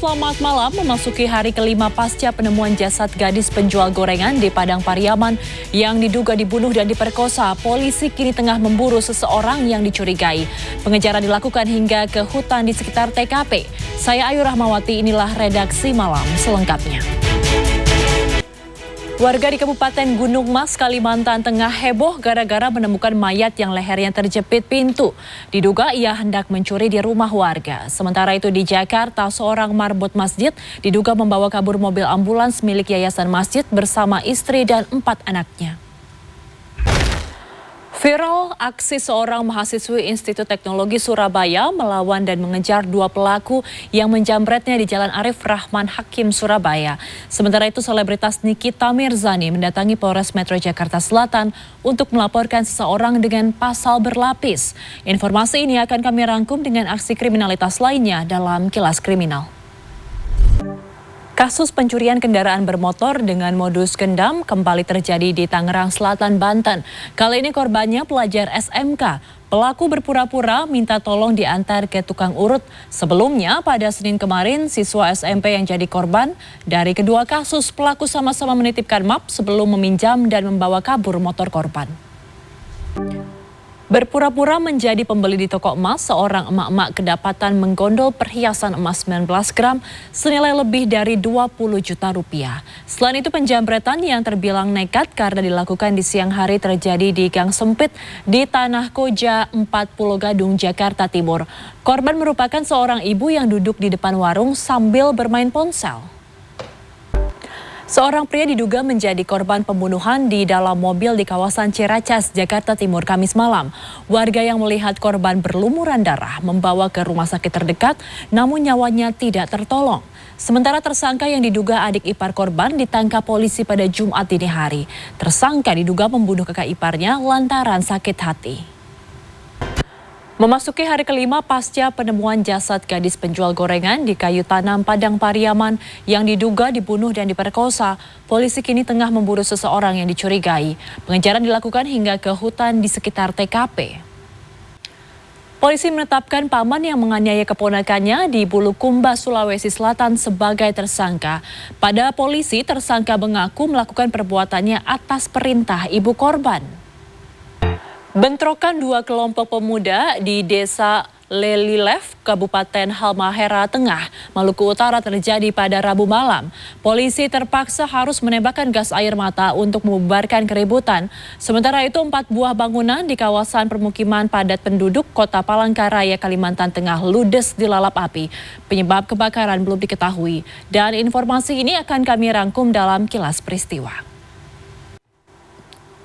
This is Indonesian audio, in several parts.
selamat malam. Memasuki hari kelima pasca penemuan jasad gadis penjual gorengan di Padang Pariaman yang diduga dibunuh dan diperkosa, polisi kini tengah memburu seseorang yang dicurigai. Pengejaran dilakukan hingga ke hutan di sekitar TKP. Saya Ayu Rahmawati, inilah redaksi malam selengkapnya. Warga di Kabupaten Gunung Mas, Kalimantan Tengah heboh gara-gara menemukan mayat yang lehernya terjepit pintu. Diduga ia hendak mencuri di rumah warga. Sementara itu di Jakarta, seorang marbot masjid diduga membawa kabur mobil ambulans milik yayasan masjid bersama istri dan 4 anaknya. Viral aksi seorang mahasiswi Institut Teknologi Surabaya melawan dan mengejar 2 pelaku yang menjamretnya di Jalan Arif Rahman Hakim, Surabaya. Sementara itu selebritas Nikita Mirzani mendatangi Polres Metro Jakarta Selatan untuk melaporkan seseorang dengan pasal berlapis. Informasi ini akan kami rangkum dengan aksi kriminalitas lainnya dalam Kilas Kriminal. Kasus pencurian kendaraan bermotor dengan modus gendam kembali terjadi di Tangerang Selatan, Banten. Kali ini korbannya pelajar SMK. Pelaku berpura-pura minta tolong diantar ke tukang urut. Sebelumnya pada Senin kemarin, siswa SMP yang jadi korban dari kedua kasus, pelaku sama-sama menitipkan map sebelum meminjam dan membawa kabur motor korban. Berpura-pura menjadi pembeli di toko emas, seorang emak-emak kedapatan menggondol perhiasan emas 19 gram senilai lebih dari 20 juta rupiah. Selain itu penjamretan yang terbilang nekat karena dilakukan di siang hari terjadi di gang sempit di Tanah Koja 40 Gadung, Jakarta Timur. Korban merupakan seorang ibu yang duduk di depan warung sambil bermain ponsel. Seorang pria diduga menjadi korban pembunuhan di dalam mobil di kawasan Ciracas, Jakarta Timur, Kamis malam. Warga yang melihat korban berlumuran darah membawa ke rumah sakit terdekat, namun nyawanya tidak tertolong. Sementara tersangka yang diduga adik ipar korban ditangkap polisi pada Jumat dini hari. Tersangka diduga membunuh kakak iparnya lantaran sakit hati. Memasuki hari kelima pasca penemuan jasad gadis penjual gorengan di kayu tanam Padang Pariaman yang diduga dibunuh dan diperkosa, polisi kini tengah memburu seseorang yang dicurigai. Pengejaran dilakukan hingga ke hutan di sekitar TKP. Polisi menetapkan paman yang menganiaya keponakannya di Bulukumba, Sulawesi Selatan sebagai tersangka. Pada polisi, tersangka mengaku melakukan perbuatannya atas perintah ibu korban. Bentrokan 2 kelompok pemuda di Desa Lelilev, Kabupaten Halmahera Tengah, Maluku Utara terjadi pada Rabu malam. Polisi terpaksa harus menembakkan gas air mata untuk membubarkan keributan. Sementara itu 4 buah bangunan di kawasan permukiman padat penduduk Kota Palangkaraya, Kalimantan Tengah ludes dilalap api. Penyebab kebakaran belum diketahui. Dan informasi ini akan kami rangkum dalam Kilas Peristiwa.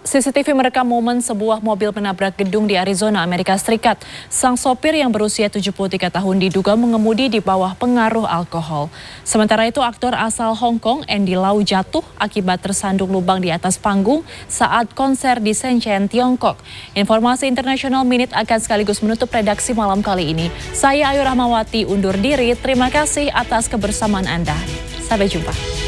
CCTV merekam momen sebuah mobil menabrak gedung di Arizona, Amerika Serikat. Sang sopir yang berusia 73 tahun diduga mengemudi di bawah pengaruh alkohol. Sementara itu aktor asal Hong Kong Andy Lau jatuh akibat tersandung lubang di atas panggung saat konser di Shenzhen, Tiongkok. Informasi International Minute akan sekaligus menutup redaksi malam kali ini. Saya Ayu Rahmawati undur diri, terima kasih atas kebersamaan Anda. Sampai jumpa.